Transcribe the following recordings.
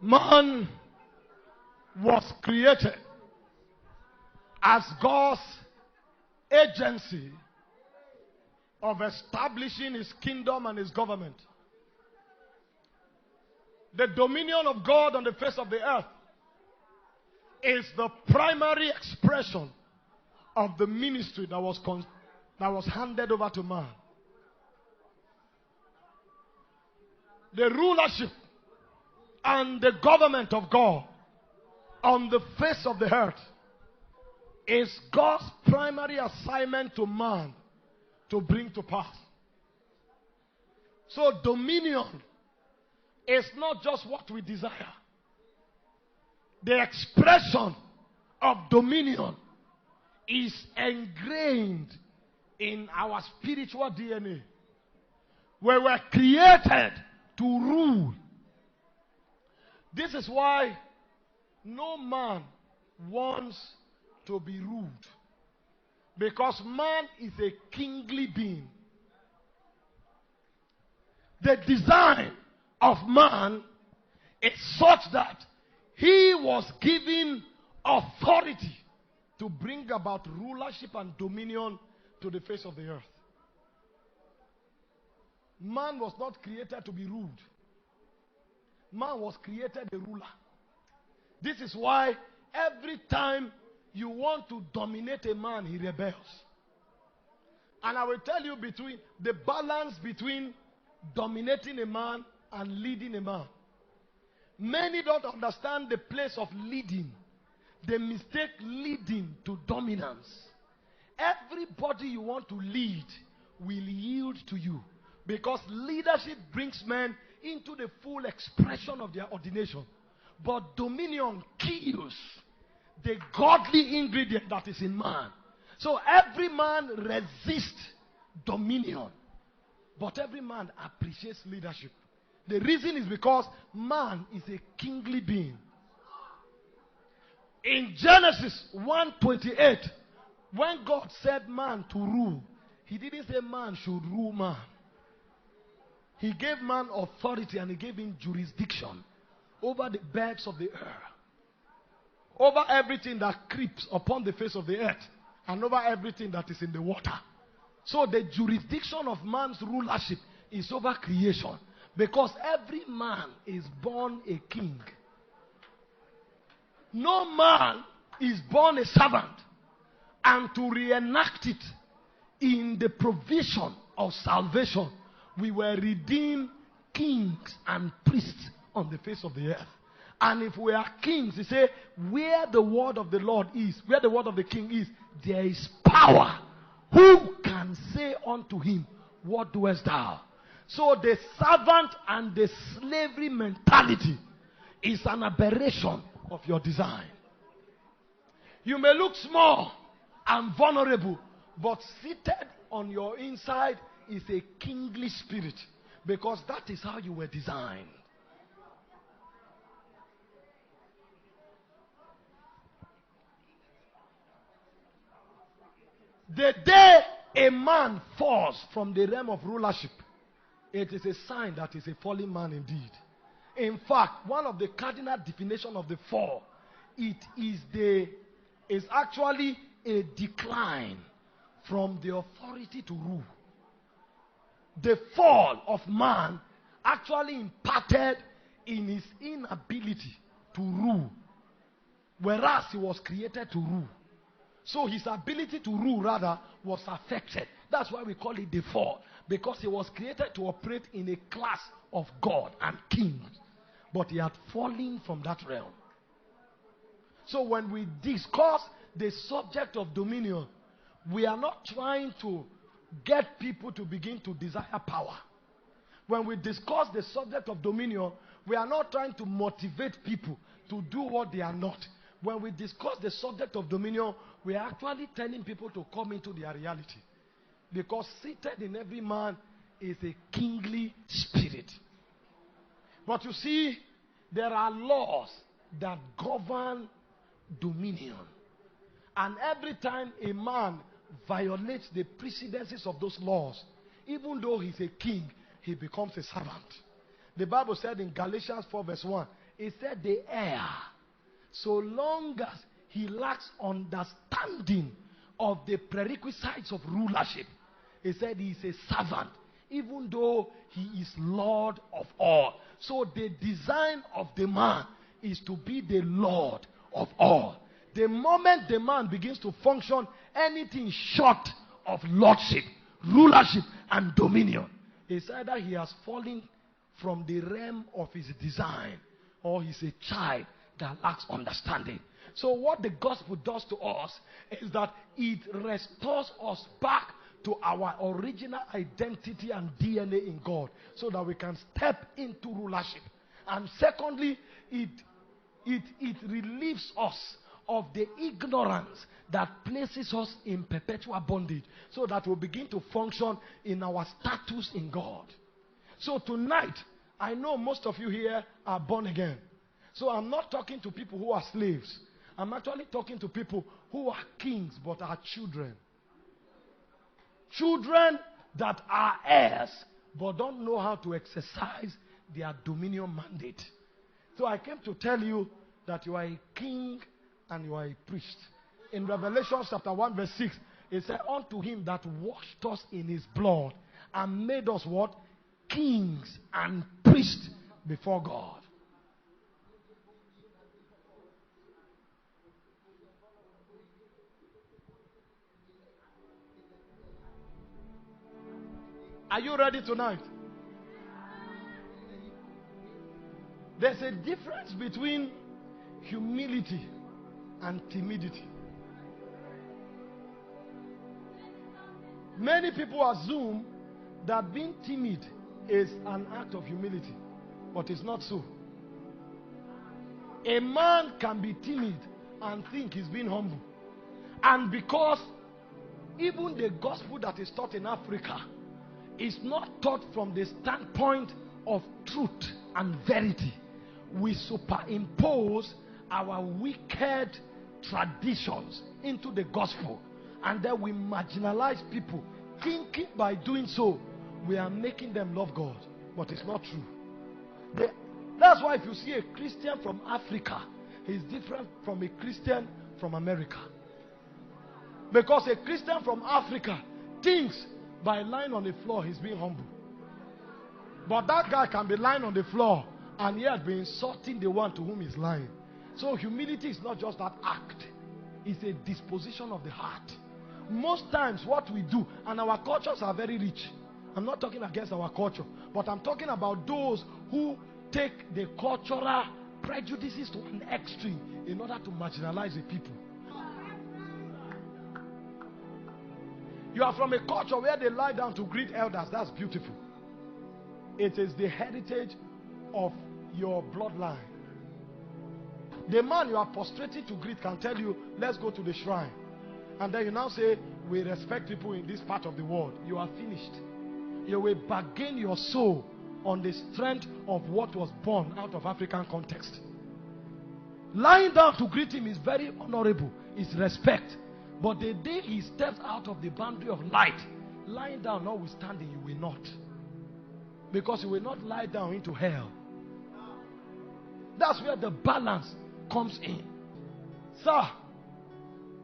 Man was created as God's agency of establishing his kingdom and his government. The dominion of God on the face of the earth is the primary expression of the ministry that was handed over to man. The rulership and the government of God on the face of the earth is God's primary assignment to man to bring to pass. So dominion is not just what we desire. The expression of dominion is ingrained in our spiritual DNA. We were created to rule. This is why no man wants to be ruled. Because man is a kingly being. The design of man is such that he was given authority to bring about rulership and dominion to the face of the earth. Man was not created to be ruled. Man was created a ruler. This is why every time you want to dominate a man, he rebels. And I will tell you the balance between dominating a man and leading a man. Many don't understand the place of leading. They mistake leading to dominance. Everybody you want to lead will yield to you. Because leadership brings men into the full expression of their ordination. But dominion kills the godly ingredient that is in man. So every man resists dominion. But every man appreciates leadership. The reason is because man is a kingly being. In Genesis 1:28, when God said man to rule, he didn't say man should rule man. He gave man authority and he gave him jurisdiction over the birds of the air, over everything that creeps upon the face of the earth, and over everything that is in the water. So the jurisdiction of man's rulership is over creation, because every man is born a king. No man is born a servant. And to reenact it in the provision of salvation, we were redeemed kings and priests on the face of the earth. And if we are kings, he said, where the word of the Lord is, where the word of the king is, there is power. Who can say unto him, what doest thou? So the servant and the slavery mentality is an aberration of your design. You may look small and vulnerable, but seated on your inside is a kingly spirit, because that is how you were designed. The day a man falls from the realm of rulership, it is a sign that he is a fallen man indeed. In fact, one of the cardinal definitions of the fall, it is actually a decline from the authority to rule. The fall of man actually imparted in his inability to rule, whereas he was created to rule. So his ability to rule rather was affected. That's why we call it the fall, because he was created to operate in a class of God and kings, but he had fallen from that realm. So when we discuss the subject of dominion, we are not trying to get people to begin to desire power. When we discuss the subject of dominion, we are not trying to motivate people to do what they are not. When we discuss the subject of dominion, we are actually telling people to come into their reality. Because seated in every man is a kingly spirit. But you see, there are laws that govern dominion. And every time a man violates the precedences of those laws, even though he's a king, he becomes a servant. The Bible said in Galatians 4 verse 1, it said the heir, so long as he lacks understanding of the prerequisites of rulership, he said he is a servant, even though he is Lord of all. So the design of the man is to be the Lord of all. The moment the man begins to function anything short of lordship, rulership, and dominion, it's either he has fallen from the realm of his design, or he's a child that lacks understanding. So what the gospel does to us is that it restores us back to our original identity and DNA in God, so that we can step into rulership. And secondly, it relieves us of the ignorance that places us in perpetual bondage, so that we begin to function in our status in God. So tonight, I know most of you here are born again. So I'm not talking to people who are slaves. I'm actually talking to people who are kings but are children. Children that are heirs but don't know how to exercise their dominion mandate. So I came to tell you that you are a king and you are a priest. In Revelation chapter 1 verse 6, it said, unto him that washed us in his blood and made us what? Kings and priests before God. Are you ready tonight? There's a difference between humility and timidity. Many people assume that being timid is an act of humility, but it's not so. A man can be timid and think he's being humble. And because even the gospel that is taught in Africa is not taught from the standpoint of truth and verity, we superimpose our wicked traditions into the gospel, and then we marginalize people, thinking by doing so we are making them love God, but it's not true. That's why if you see a Christian from Africa, he's different from a Christian from America. Because a Christian from Africa thinks by lying on the floor he's being humble, but that guy can be lying on the floor and yet be insulting the one to whom he's lying. So humility is not just that act, it's a disposition of the heart. Most times what we do, and our cultures are very rich. I'm not talking against our culture, but I'm talking about those who take the cultural prejudices to an extreme in order to marginalize the people. You are from a culture where they lie down to greet elders. That's beautiful. It is the heritage of your bloodline. The man you are prostrating to greet can tell you, let's go to the shrine. And then you now say, we respect people in this part of the world. You are finished. You will bargain your soul on the strength of what was born out of African context. Lying down to greet him is very honorable. It's respect. But the day he steps out of the boundary of light, lying down notwithstanding, you will not. Because you will not lie down into hell. That's where the balance comes in. Sir,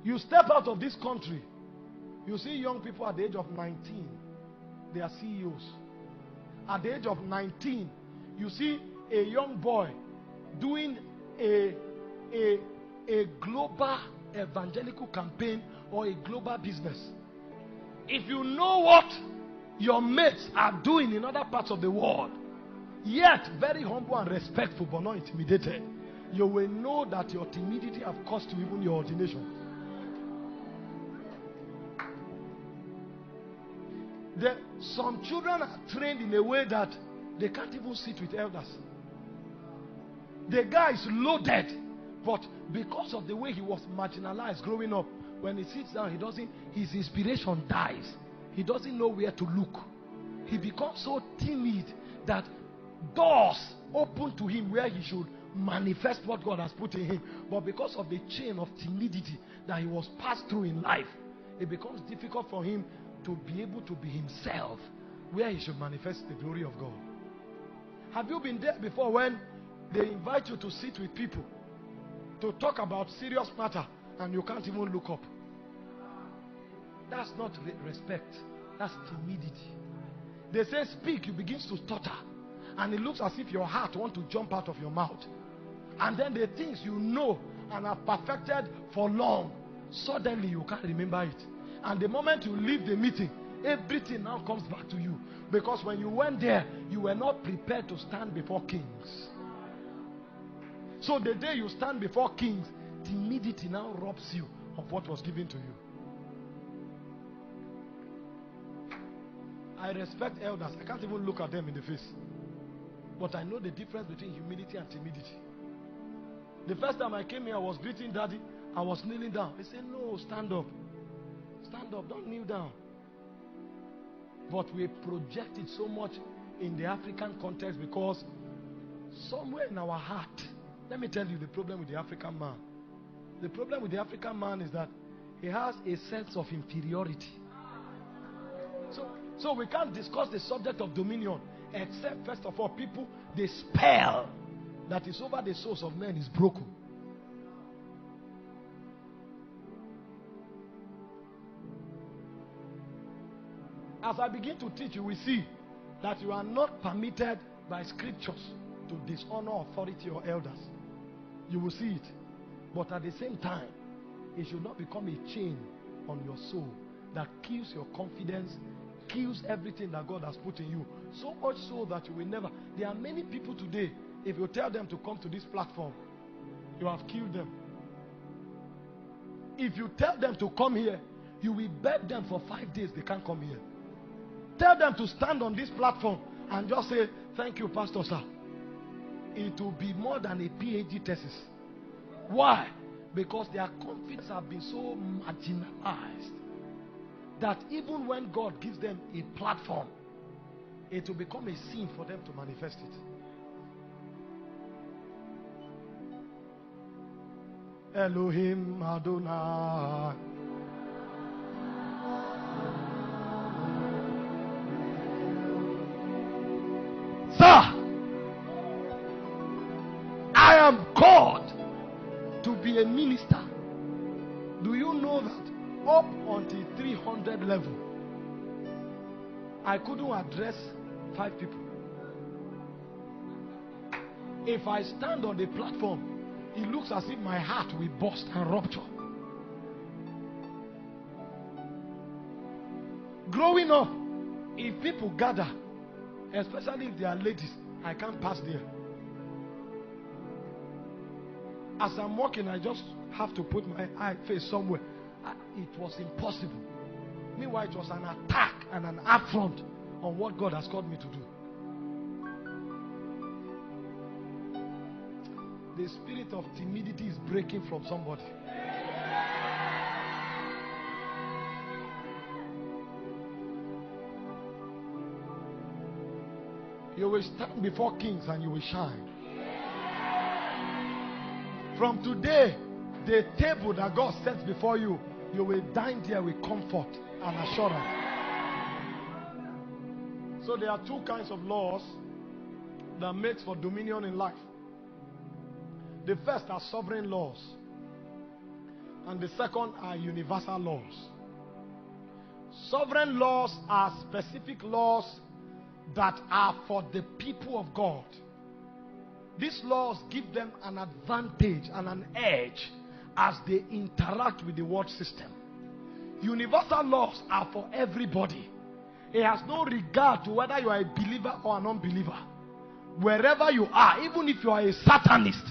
you step out of this country, you see young people at the age of 19, they are CEOs. At the age of 19, you see a young boy doing a global evangelical campaign or a global business. If you know what your mates are doing in other parts of the world, yet very humble and respectful but not intimidated, you will know that your timidity have cost you even your ordination. Some children are trained in a way that they can't even sit with elders. The guy is loaded, but because of the way he was marginalized growing up, when he sits down, his inspiration dies. He doesn't know where to look. He becomes so timid that doors open to him where he should manifest what God has put in him. But because of the chain of timidity that he was passed through in life, it becomes difficult for him to be able to be himself where he should manifest the glory of God. Have you been there before when they invite you to sit with people to talk about serious matter and you can't even look up? That's not respect. That's timidity. They say speak, you begin to stutter. And it looks as if your heart wants to jump out of your mouth. And then the things you know and are perfected for long, suddenly you can't remember it. And the moment you leave the meeting, everything now comes back to you. Because when you went there, you were not prepared to stand before kings. So the day you stand before kings, timidity now robs you of what was given to you. I respect elders. I can't even look at them in the face. But I know the difference between humility and timidity. The first time I came here, I was greeting Daddy. I was kneeling down. He said, no, stand up. Stand up, don't kneel down. But we project it so much in the African context because somewhere in our heart, let me tell you the problem with the African man. The problem with the African man is that he has a sense of inferiority. So we can't discuss the subject of dominion except, first of all, people, the spell that is over the souls of men is broken. As I begin to teach, you will see that you are not permitted by scriptures to dishonor authority or elders. You will see it. But at the same time, it should not become a chain on your soul that kills your confidence, kills everything that God has put in you. So much so that you will never. There are many people today, if you tell them to come to this platform, you have killed them. If you tell them to come here, you will beg them for 5 days, they can't come here. Tell them to stand on this platform and just say, thank you, Pastor Sir. It will be more than a PhD thesis. Why? Because their confidence have been so marginalized that even when God gives them a platform, it will become a sin for them to manifest it. Elohim Adonai. Sir, I am called to be a minister. Do you know that up until 300 level, I couldn't address 5 people? If I stand on the platform, it looks as if my heart will burst and rupture. Growing up, if people gather, especially if they are ladies, I can't pass there. As I'm walking, I just have to put my face somewhere. It was impossible. Meanwhile, it was an attack and an affront on what God has called me to do. The spirit of timidity is breaking from somebody. You will stand before kings and you will shine. From today, the table that God sets before you, you will dine there with comfort and assurance. So there are 2 kinds of laws that makes for dominion in life. The first are sovereign laws, and the second are universal laws. Sovereign laws are specific laws that are for the people of God. These laws give them an advantage and an edge as they interact with the world system. Universal laws are for everybody. It has no regard to whether you are a believer or an unbeliever. Wherever you are, even if you are a Satanist,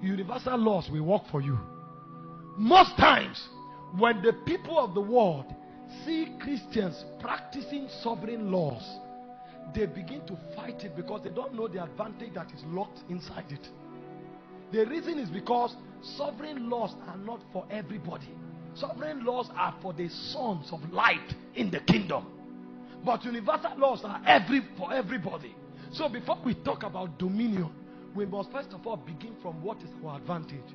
universal laws will work for you. Most times, when the people of the world see Christians practicing sovereign laws, they begin to fight it because they don't know the advantage that is locked inside it. The reason is because sovereign laws are not for everybody. Sovereign laws are for the sons of light in the kingdom. But universal laws are for everybody. So before we talk about dominion, we must first of all begin from what is our advantage.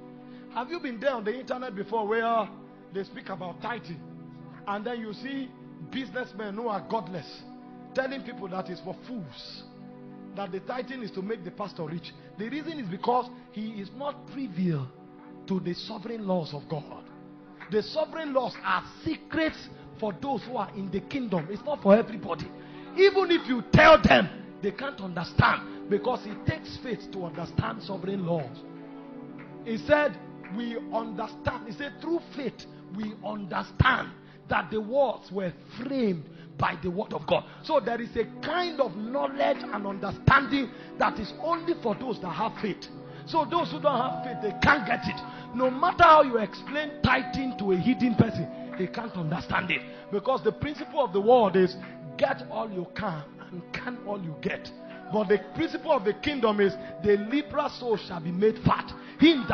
Have you been there on the internet before where they speak about tithing, and then you see businessmen who are godless telling people that is for fools? that the tithing is to make the pastor rich. The reason is because he is not privy to the sovereign laws of God. The sovereign laws are secrets for those who are in the kingdom. It's not for everybody. Even if you tell them, they can't understand, because it takes faith to understand sovereign laws. He said, we understand. He said, through faith, we understand that the worlds were framed by the word of God. So there is a kind of knowledge and understanding that is only for those that have faith. So those who don't have faith, they can't get it. No matter how you explain tithing to a hidden person, they can't understand it. Because the principle of the world is get all you can all you get. But the principle of the kingdom is the liberal soul shall be made fat. Him that